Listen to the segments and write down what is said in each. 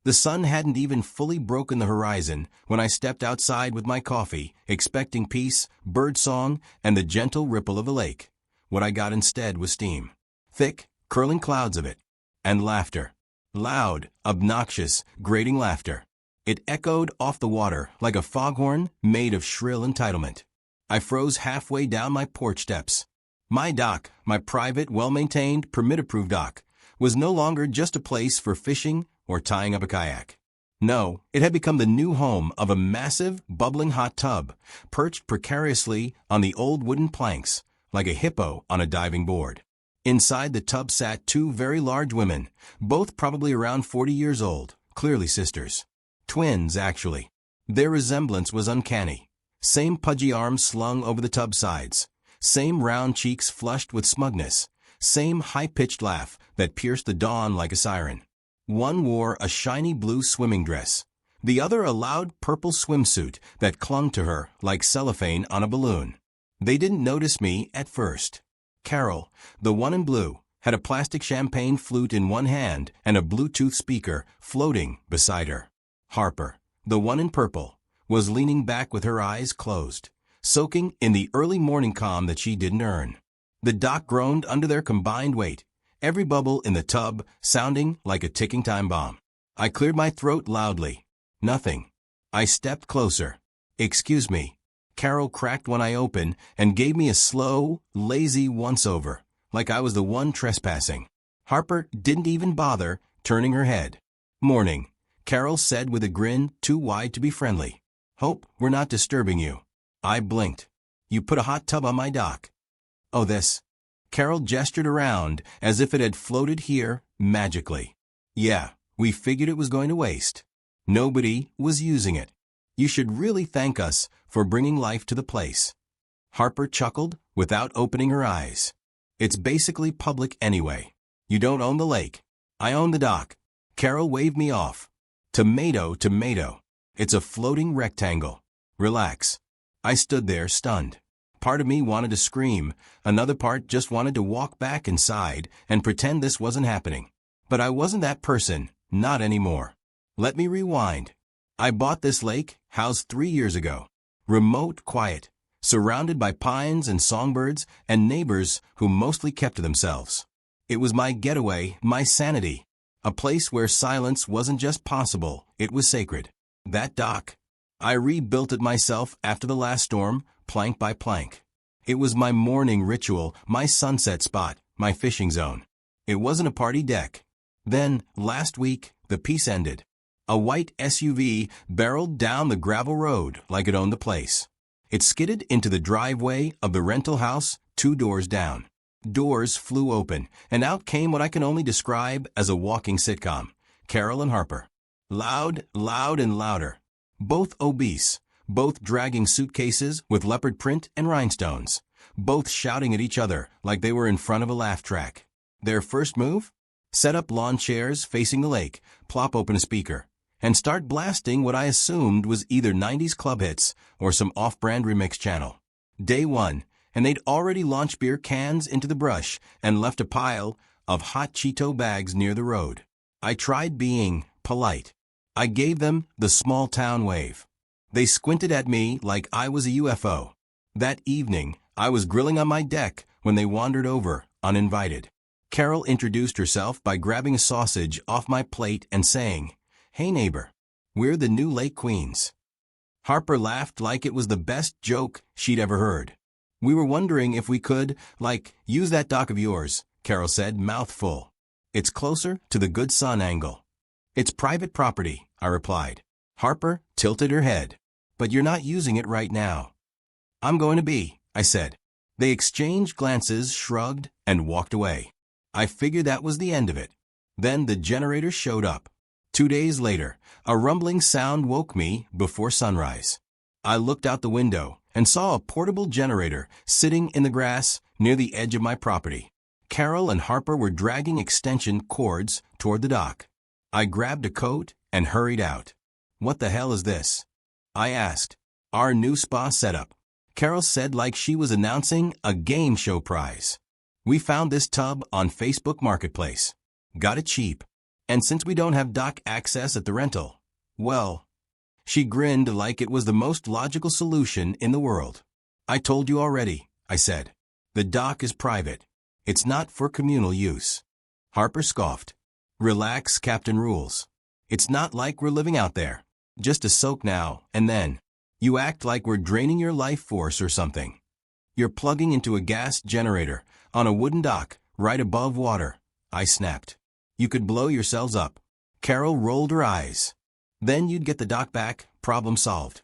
The sun hadn't even fully broken the horizon when I stepped outside with my coffee, expecting peace, birdsong, and the gentle ripple of a lake. What I got instead was steam. Thick, curling clouds of it. And laughter. Loud, obnoxious, grating laughter. It echoed off the water like a foghorn made of shrill entitlement. I froze halfway down my porch steps. My dock, my private, well-maintained, permit-approved dock, was no longer just a place for fishing or tying up a kayak. No, it had become the new home of a massive, bubbling hot tub, perched precariously on the old wooden planks, like a hippo on a diving board. Inside the tub sat two very large women, both probably around 40 years old, clearly sisters. Twins, actually. Their resemblance was uncanny. Same pudgy arms slung over the tub sides. Same round cheeks flushed with smugness. Same high-pitched laugh that pierced the dawn like a siren. One wore a shiny blue swimming dress. The other a loud purple swimsuit that clung to her like cellophane on a balloon. They didn't notice me at first. Carol, the one in blue, had a plastic champagne flute in one hand and a Bluetooth speaker floating beside her. Harper, the one in purple, was leaning back with her eyes closed, soaking in the early morning calm that she didn't earn. The dock groaned under their combined weight, every bubble in the tub sounding like a ticking time bomb. I cleared my throat loudly. Nothing. I stepped closer. "Excuse me." Carol cracked one eye open and gave me a slow, lazy once-over, like I was the one trespassing. Harper didn't even bother turning her head. "Morning," Carol said with a grin too wide to be friendly. "Hope we're not disturbing you." I blinked. "You put a hot tub on my dock." "Oh, this." Carol gestured around as if it had floated here magically. "Yeah, we figured it was going to waste. Nobody was using it. You should really thank us for bringing life to the place." Harper chuckled without opening her eyes. "It's basically public anyway. You don't own the lake. I own the dock." Carol waved me off. "Tomato, tomato. It's a floating rectangle. Relax." I stood there stunned. Part of me wanted to scream, another part just wanted to walk back inside and pretend this wasn't happening. But I wasn't that person, not anymore. Let me rewind. I bought this lake, housed 3 years ago. Remote, quiet, surrounded by pines and songbirds and neighbors who mostly kept to themselves. It was my getaway, my sanity. A place where silence wasn't just possible, it was sacred. That dock. I rebuilt it myself after the last storm, plank by plank. It was my morning ritual, my sunset spot, my fishing zone. It wasn't a party deck. Then, last week, the peace ended. A white SUV barreled down the gravel road like it owned the place. It skidded into the driveway of the rental house 2 doors down. Doors flew open, and out came what I can only describe as a walking sitcom, Carol and Harper. Loud, loud, and louder. Both obese, both dragging suitcases with leopard print and rhinestones, both shouting at each other like they were in front of a laugh track. Their first move? Set up lawn chairs facing the lake, plop open a speaker, and start blasting what I assumed was either 90s club hits or some off-brand remix channel. Day 1, and they'd already launched beer cans into the brush and left a pile of hot Cheeto bags near the road. I tried being polite. I gave them the small-town wave. They squinted at me like I was a UFO. That evening, I was grilling on my deck when they wandered over, uninvited. Carol introduced herself by grabbing a sausage off my plate and saying, "Hey neighbor, we're the new Lake Queens." Harper laughed like it was the best joke she'd ever heard. "We were wondering if we could, use that dock of yours," Carol said, mouth full. "It's closer to the good sun angle." "It's private property," I replied. Harper tilted her head. "But you're not using it right now." "I'm going to be," I said. They exchanged glances, shrugged, and walked away. I figured that was the end of it. Then the generator showed up. 2 days later, a rumbling sound woke me before sunrise. I looked out the window and saw a portable generator sitting in the grass near the edge of my property. Carol and Harper were dragging extension cords toward the dock. I grabbed a coat and hurried out. "What the hell is this?" I asked. "Our new spa setup," Carol said like she was announcing a game show prize. "We found this tub on Facebook Marketplace. Got it cheap." And since we don't have dock access at the rental, well, she grinned like it was the most logical solution in the world. I told you already, I said. The dock is private. It's not for communal use. Harper scoffed. Relax, Captain Rules. It's not like we're living out there. Just a soak now and then. You act like we're draining your life force or something. You're plugging into a gas generator on a wooden dock right above water, I snapped. You could blow yourselves up. Carol rolled her eyes. Then you'd get the dock back, problem solved.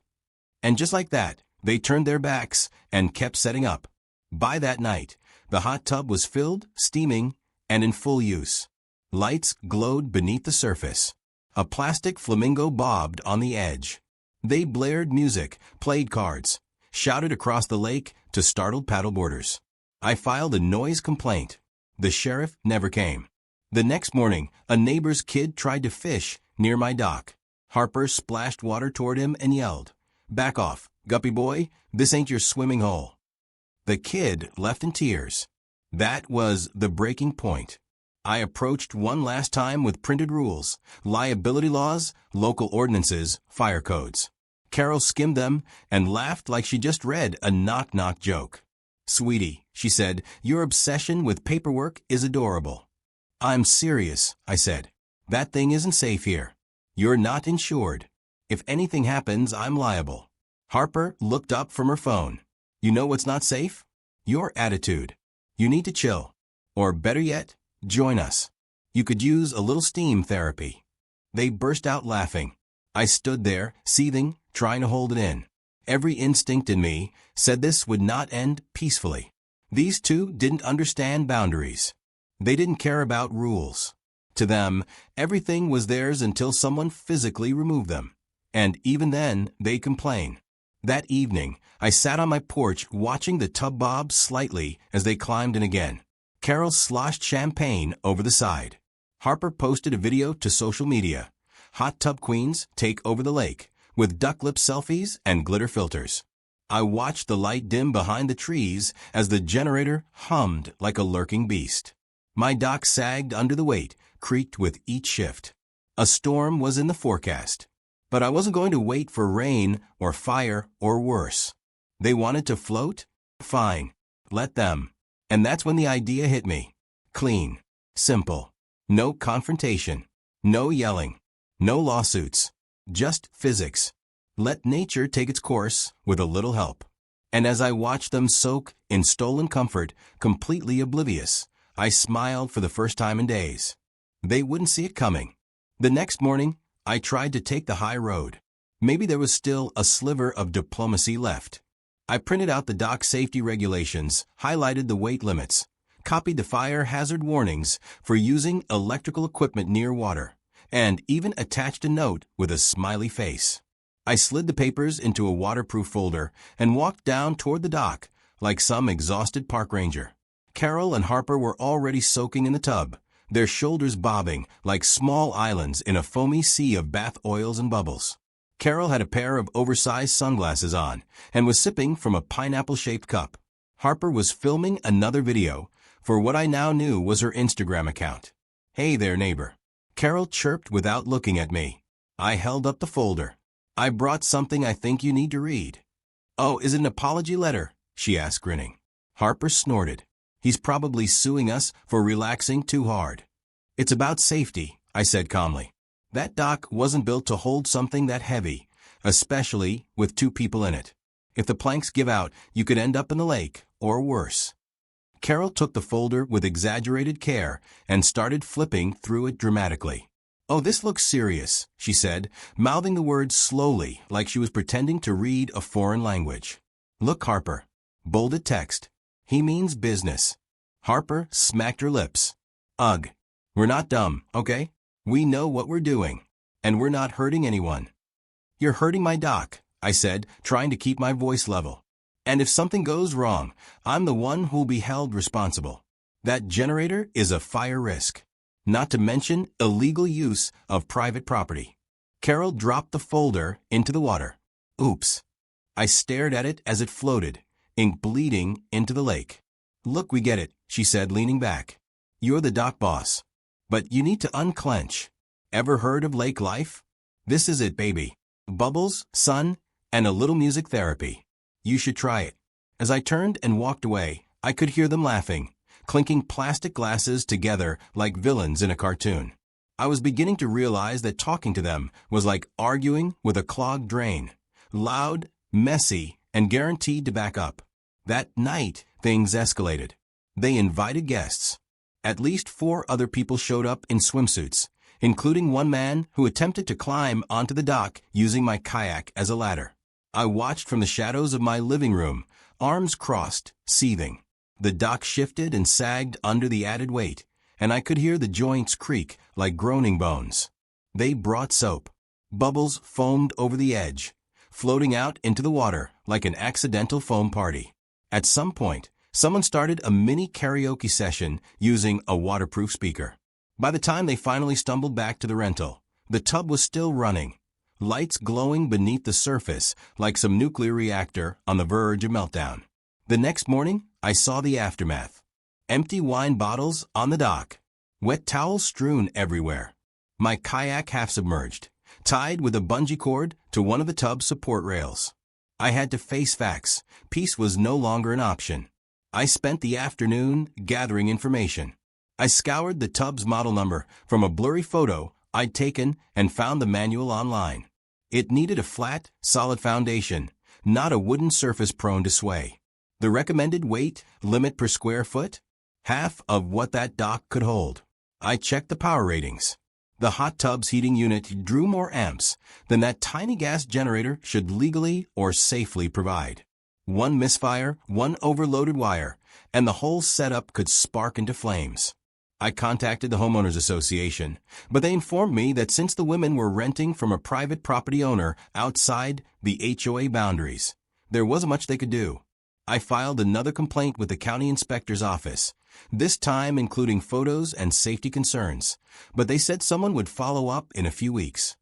And just like that, they turned their backs and kept setting up. By that night, the hot tub was filled, steaming, and in full use. Lights glowed beneath the surface. A plastic flamingo bobbed on the edge. They blared music, played cards, shouted across the lake to startled paddleboarders. I filed a noise complaint. The sheriff never came. The next morning, a neighbor's kid tried to fish near my dock. Harper splashed water toward him and yelled, "Back off, guppy boy, this ain't your swimming hole." The kid left in tears. That was the breaking point. I approached one last time with printed rules, liability laws, local ordinances, fire codes. Carol skimmed them and laughed like she just read a knock-knock joke. "Sweetie," she said, "your obsession with paperwork is adorable." "I'm serious," I said. "That thing isn't safe here. You're not insured. If anything happens, I'm liable." Harper looked up from her phone. "You know what's not safe? Your attitude. You need to chill. Or better yet, join us. You could use a little steam therapy." They burst out laughing. I stood there, seething, trying to hold it in. Every instinct in me said this would not end peacefully. These two didn't understand boundaries. They didn't care about rules. To them, everything was theirs until someone physically removed them. And even then, they'd complain. That evening, I sat on my porch watching the tub bob slightly as they climbed in again. Carol sloshed champagne over the side. Harper posted a video to social media. Hot tub queens take over the lake, with duck lip selfies and glitter filters. I watched the light dim behind the trees as the generator hummed like a lurking beast. My dock sagged under the weight, creaked with each shift. A storm was in the forecast. But I wasn't going to wait for rain or fire or worse. They wanted to float? Fine. Let them. And that's when the idea hit me. Clean. Simple. No confrontation. No yelling. No lawsuits. Just physics. Let nature take its course with a little help. And as I watched them soak in stolen comfort, completely oblivious, I smiled for the first time in days. They wouldn't see it coming. The next morning, I tried to take the high road. Maybe there was still a sliver of diplomacy left. I printed out the dock safety regulations, highlighted the weight limits, copied the fire hazard warnings for using electrical equipment near water, and even attached a note with a smiley face. I slid the papers into a waterproof folder and walked down toward the dock like some exhausted park ranger. Carol and Harper were already soaking in the tub, their shoulders bobbing like small islands in a foamy sea of bath oils and bubbles. Carol had a pair of oversized sunglasses on and was sipping from a pineapple-shaped cup. Harper was filming another video for what I now knew was her Instagram account. "Hey there, neighbor." Carol chirped without looking at me. I held up the folder. "I brought something I think you need to read." "Oh, is it an apology letter?" she asked, grinning. Harper snorted. "He's probably suing us for relaxing too hard." "It's about safety," I said calmly. "That dock wasn't built to hold something that heavy, especially with two people in it. If the planks give out, you could end up in the lake, or worse." Carol took the folder with exaggerated care and started flipping through it dramatically. "Oh, this looks serious," she said, mouthing the words slowly like she was pretending to read a foreign language. "Look, Harper. Bolded text. He means business." Harper smacked her lips. "Ugh. We're not dumb, okay? We know what we're doing. And we're not hurting anyone." "You're hurting my dock," I said, trying to keep my voice level. "And if something goes wrong, I'm the one who'll be held responsible. That generator is a fire risk. Not to mention illegal use of private property." Carol dropped the folder into the water. "Oops." I stared at it as it floated, ink bleeding into the lake. "Look, we get it," she said, leaning back. "You're the dock boss. But you need to unclench. Ever heard of lake life? This is it, baby. Bubbles, sun, and a little music therapy. You should try it. As I turned and walked away, I could hear them laughing, clinking plastic glasses together like villains in a cartoon. I was beginning to realize that talking to them was like arguing with a clogged drain. Loud, messy, and guaranteed to back up. That night, things escalated. They invited guests. At least 4 other people showed up in swimsuits, including one man who attempted to climb onto the dock using my kayak as a ladder. I watched from the shadows of my living room, arms crossed, seething. The dock shifted and sagged under the added weight, and I could hear the joints creak like groaning bones. They brought soap. Bubbles foamed over the edge, floating out into the water like an accidental foam party. At some point, someone started a mini karaoke session using a waterproof speaker. By the time they finally stumbled back to the rental, the tub was still running, lights glowing beneath the surface like some nuclear reactor on the verge of meltdown. The next morning, I saw the aftermath. Empty wine bottles on the dock, wet towels strewn everywhere. My kayak half submerged, tied with a bungee cord to one of the tub's support rails. I had to face facts. Peace was no longer an option. I spent the afternoon gathering information. I scoured the tub's model number from a blurry photo I'd taken and found the manual online. It needed a flat, solid foundation, not a wooden surface prone to sway. The recommended weight limit per square foot? Half of what that dock could hold. I checked the power ratings. The hot tub's heating unit drew more amps than that tiny gas generator should legally or safely provide. One misfire, one overloaded wire, and the whole setup could spark into flames. I contacted the homeowners association, but they informed me that since the women were renting from a private property owner outside the HOA boundaries, there wasn't much they could do. I filed another complaint with the county inspector's office, this time including photos and safety concerns, but they said someone would follow up in a few weeks.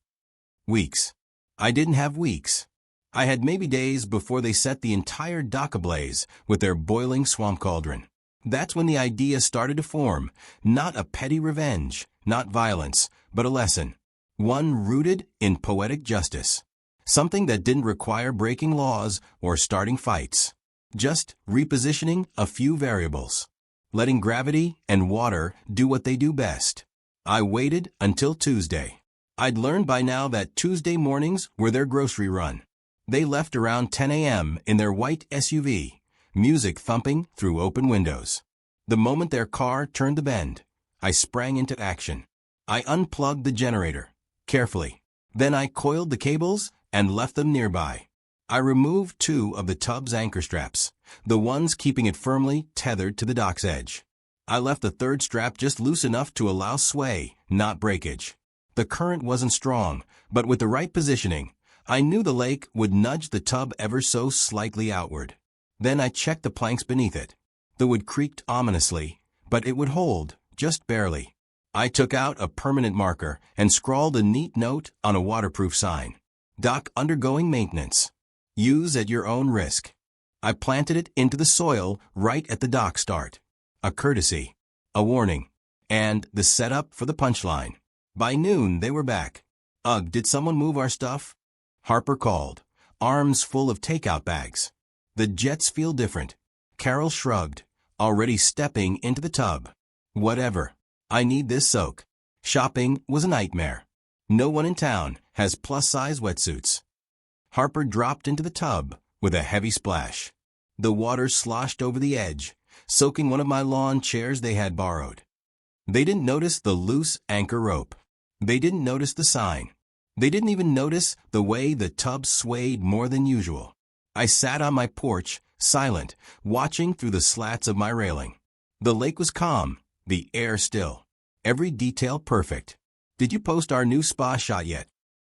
Weeks. I didn't have weeks. I had maybe days before they set the entire dock ablaze with their boiling swamp cauldron. That's when the idea started to form, not a petty revenge, not violence, but a lesson. One rooted in poetic justice. Something that didn't require breaking laws or starting fights. Just repositioning a few variables. Letting gravity and water do what they do best. I waited until Tuesday. I'd learned by now that Tuesday mornings were their grocery run. They left around 10 a.m. in their white SUV, music thumping through open windows. The moment their car turned the bend, I sprang into action. I unplugged the generator, carefully. Then I coiled the cables and left them nearby. I removed 2 of the tub's anchor straps, the ones keeping it firmly tethered to the dock's edge. I left the 3rd strap just loose enough to allow sway, not breakage. The current wasn't strong, but with the right positioning, I knew the lake would nudge the tub ever so slightly outward. Then I checked the planks beneath it. The wood creaked ominously, but it would hold, just barely. I took out a permanent marker and scrawled a neat note on a waterproof sign. Dock undergoing maintenance. Use at your own risk. I planted it into the soil right at the dock start. A courtesy, a warning, and the setup for the punchline. By noon, they were back. Ugh, did someone move our stuff? Harper called, arms full of takeout bags. The jets feel different. Carol shrugged, already stepping into the tub. Whatever. I need this soak. Shopping was a nightmare. No one in town has plus-size wetsuits. Harper dropped into the tub with a heavy splash. The water sloshed over the edge, soaking one of my lawn chairs they had borrowed. They didn't notice the loose anchor rope. They didn't notice the sign. They didn't even notice the way the tub swayed more than usual. I sat on my porch, silent, watching through the slats of my railing. The lake was calm, the air still. Every detail perfect. Did you post our new spa shot yet?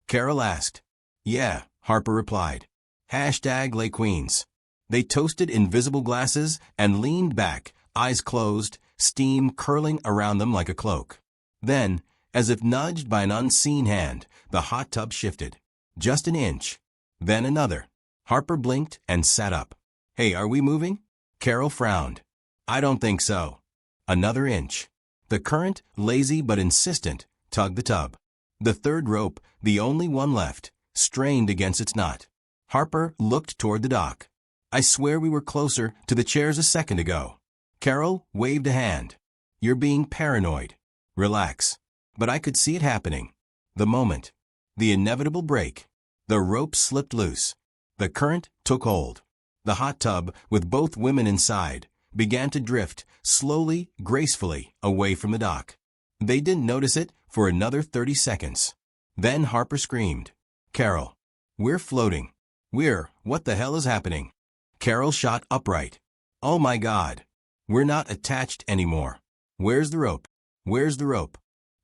Carol asked. Yeah, Harper replied. #Lake Queens. They toasted invisible glasses and leaned back, eyes closed, steam curling around them like a cloak. Then, as if nudged by an unseen hand, the hot tub shifted. Just an inch. Then another. Harper blinked and sat up. Hey, are we moving? Carol frowned. I don't think so. Another inch. The current, lazy but insistent, tugged the tub. The third rope, the only one left, strained against its knot. Harper looked toward the dock. I swear we were closer to the chairs a second ago. Carol waved a hand. You're being paranoid. Relax. But I could see it happening. The moment. The inevitable break. The rope slipped loose. The current took hold. The hot tub, with both women inside, began to drift, slowly, gracefully, away from the dock. They didn't notice it for another 30 seconds. Then Harper screamed. Carol. We're floating. What the hell is happening? Carol shot upright. Oh my God. We're not attached anymore. Where's the rope? Where's the rope?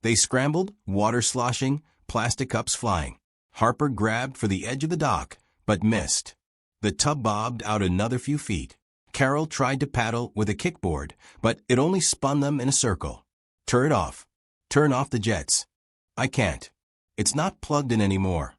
They scrambled, water sloshing, plastic cups flying. Harper grabbed for the edge of the dock, but missed. The tub bobbed out another few feet. Carol tried to paddle with a kickboard, but it only spun them in a circle. Turn it off. Turn off the jets. I can't. It's not plugged in anymore.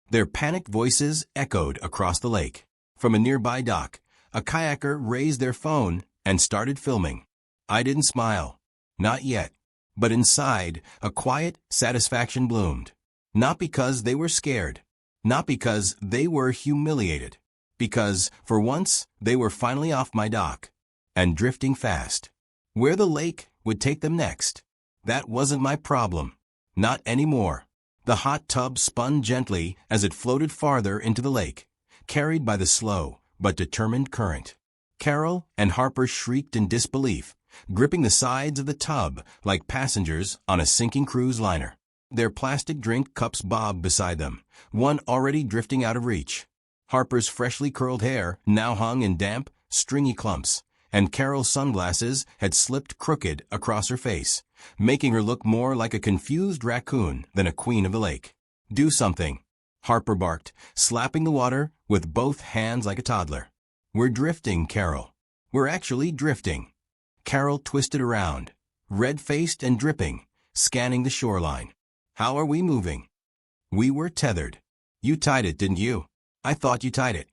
Their panicked voices echoed across the lake. From a nearby dock, a kayaker raised their phone and started filming. I didn't smile. Not yet. But inside, a quiet satisfaction bloomed. Not because they were scared. Not because they were humiliated. Because, for once, they were finally off my dock. And drifting fast. Where the lake would take them next. That wasn't my problem. Not anymore. The hot tub spun gently as it floated farther into the lake, carried by the slow but determined current. Carol and Harper shrieked in disbelief, gripping the sides of the tub like passengers on a sinking cruise liner. Their plastic drink cups bobbed beside them, one already drifting out of reach. Harper's freshly curled hair now hung in damp, stringy clumps, and Carol's sunglasses had slipped crooked across her face, making her look more like a confused raccoon than a queen of the lake. Do something, Harper barked, slapping the water with both hands like a toddler. We're drifting, Carol. We're actually drifting. Carol twisted around, red-faced and dripping, scanning the shoreline. How are we moving? We were tethered. You tied it, didn't you? I thought you tied it.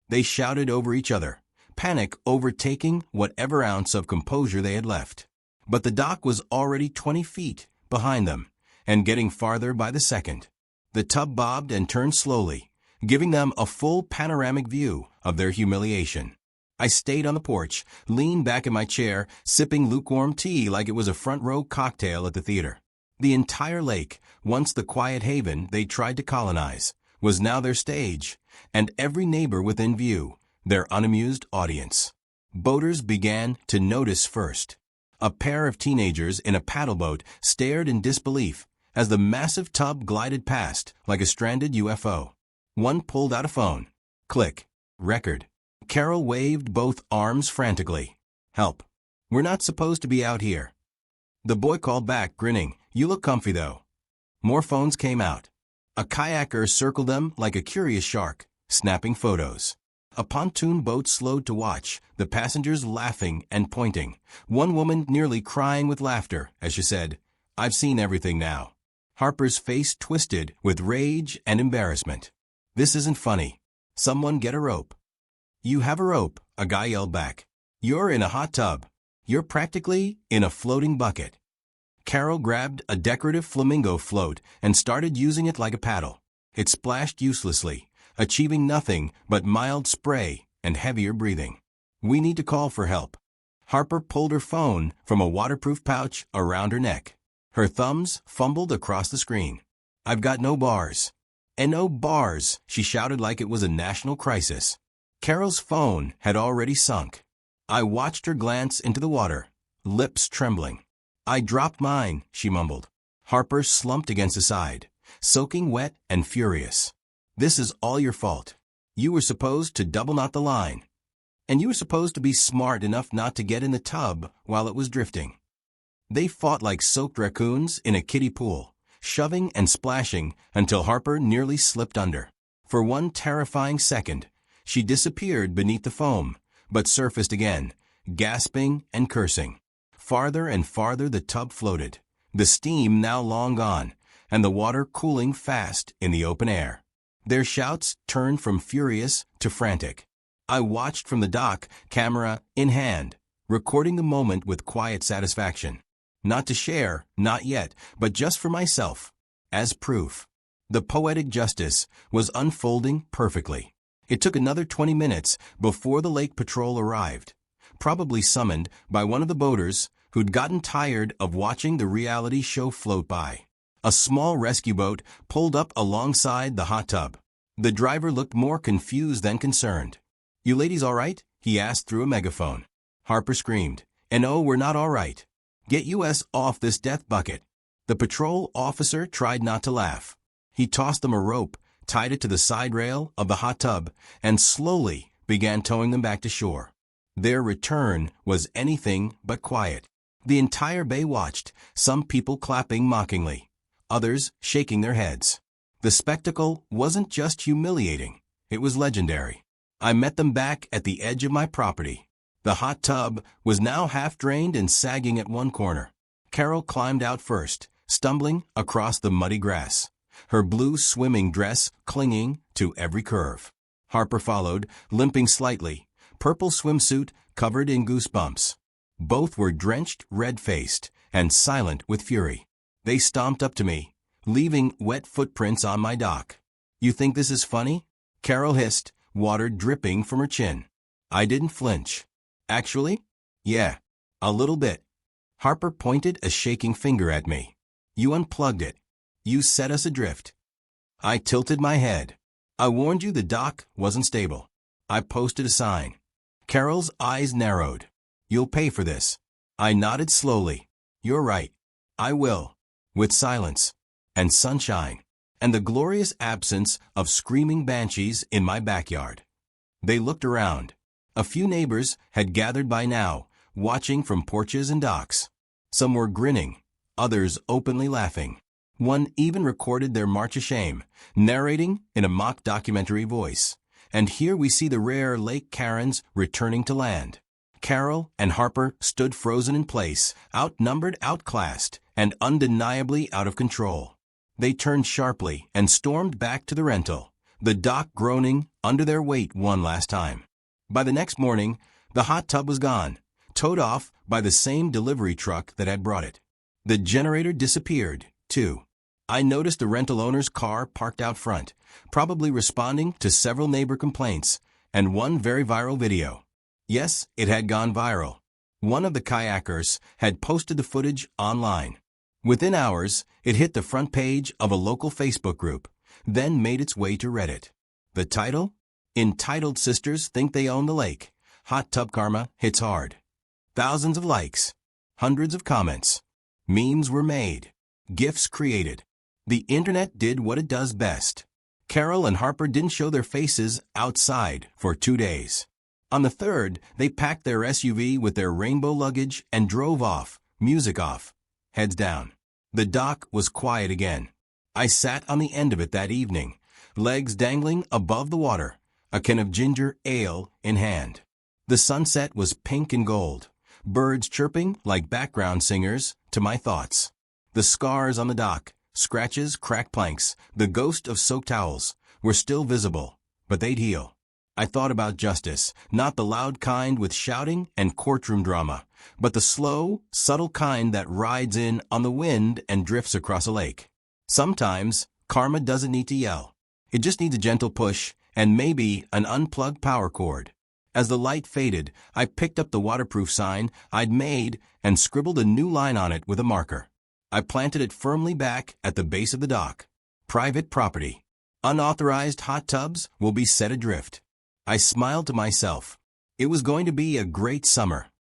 They shouted over each other, panic overtaking whatever ounce of composure they had left. But the dock was already 20 feet behind them, and getting farther by the second. The tub bobbed and turned slowly, giving them a full panoramic view of their humiliation. I stayed on the porch, leaned back in my chair, sipping lukewarm tea like it was a front-row cocktail at the theater. The entire lake, once the quiet haven they tried to colonize, was now their stage, and every neighbor within view, their unamused audience. Boaters began to notice first. A pair of teenagers in a paddleboat stared in disbelief as the massive tub glided past like a stranded UFO. One pulled out a phone. Click. Record. Carol waved both arms frantically. Help. We're not supposed to be out here. The boy called back, grinning. You look comfy, though. More phones came out. A kayaker circled them like a curious shark, snapping photos. A pontoon boat slowed to watch, the passengers laughing and pointing, one woman nearly crying with laughter as she said, I've seen everything now. Harper's face twisted with rage and embarrassment. This isn't funny. Someone get a rope. You have a rope, a guy yelled back. You're in a hot tub. You're practically in a floating bucket. Carol grabbed a decorative flamingo float and started using it like a paddle. It splashed uselessly, achieving nothing but mild spray and heavier breathing. We need to call for help. Harper pulled her phone from a waterproof pouch around her neck. Her thumbs fumbled across the screen. I've got no bars. And no bars, she shouted like it was a national crisis. Carol's phone had already sunk. I watched her glance into the water, lips trembling. I dropped mine, she mumbled. Harper slumped against the side, soaking wet and furious. This is all your fault. You were supposed to double knot the line. And you were supposed to be smart enough not to get in the tub while it was drifting. They fought like soaked raccoons in a kiddie pool, shoving and splashing until Harper nearly slipped under. For one terrifying second, she disappeared beneath the foam, but surfaced again, gasping and cursing. Farther and farther the tub floated, the steam now long gone, and the water cooling fast in the open air. Their shouts turned from furious to frantic. I watched from the dock, camera in hand, recording the moment with quiet satisfaction. Not to share, not yet, but just for myself. as proof. The poetic justice was unfolding perfectly. It took another 20 minutes before the lake patrol arrived, probably summoned by one of the boaters who'd gotten tired of watching the reality show float by. A small rescue boat pulled up alongside the hot tub. The driver looked more confused than concerned. "You ladies all right?" he asked through a megaphone. Harper screamed, "And oh, we're not all right. Get us off this death bucket." The patrol officer tried not to laugh. He tossed them a rope, tied it to the side rail of the hot tub, and slowly began towing them back to shore. Their return was anything but quiet. The entire bay watched, some people clapping mockingly, others shaking their heads. The spectacle wasn't just humiliating, it was legendary. I met them back at the edge of my property. The hot tub was now half drained and sagging at one corner. Carol climbed out first, stumbling across the muddy grass, her blue swimming dress clinging to every curve. Harper followed, limping slightly, purple swimsuit covered in goosebumps. Both were drenched, red-faced, and silent with fury. They stomped up to me, leaving wet footprints on my dock. "You think this is funny?" Carol hissed, water dripping from her chin. I didn't flinch. "Actually? Yeah, a little bit." Harper pointed a shaking finger at me. "You unplugged it. You set us adrift." I tilted my head. "I warned you the dock wasn't stable. I posted a sign." Carol's eyes narrowed. "You'll pay for this." I nodded slowly. "You're right. I will." With silence, and sunshine, and the glorious absence of screaming banshees in my backyard. They looked around. A few neighbors had gathered by now, watching from porches and docks. Some were grinning, others openly laughing. One even recorded their march of shame, narrating in a mock documentary voice. And here we see the rare Lake Karens returning to land. Carol and Harper stood frozen in place, outnumbered, outclassed, and undeniably out of control. They turned sharply and stormed back to the rental, the dock groaning under their weight one last time. By the next morning, the hot tub was gone, towed off by the same delivery truck that had brought it. The generator disappeared, too. I noticed the rental owner's car parked out front, probably responding to several neighbor complaints, and one very viral video. Yes, it had gone viral. One of the kayakers had posted the footage online. Within hours, it hit the front page of a local Facebook group, then made its way to Reddit. The title? "Entitled Sisters Think They Own the Lake. Hot Tub Karma Hits Hard." Thousands of likes. Hundreds of comments. Memes were made. GIFs created. The internet did what it does best. Carol and Harper didn't show their faces outside for 2 days. On the third, they packed their SUV with their rainbow luggage and drove off, music off, heads down. The dock was quiet again. I sat on the end of it that evening, legs dangling above the water, a can of ginger ale in hand. The sunset was pink and gold, birds chirping like background singers to my thoughts. The scars on the dock, scratches, cracked planks, the ghost of soaked towels, were still visible, but they'd heal. I thought about justice, not the loud kind with shouting and courtroom drama, but the slow, subtle kind that rides in on the wind and drifts across a lake. Sometimes, karma doesn't need to yell. It just needs a gentle push and maybe an unplugged power cord. As the light faded, I picked up the waterproof sign I'd made and scribbled a new line on it with a marker. I planted it firmly back at the base of the dock. Private property. Unauthorized hot tubs will be set adrift. I smiled to myself. It was going to be a great summer.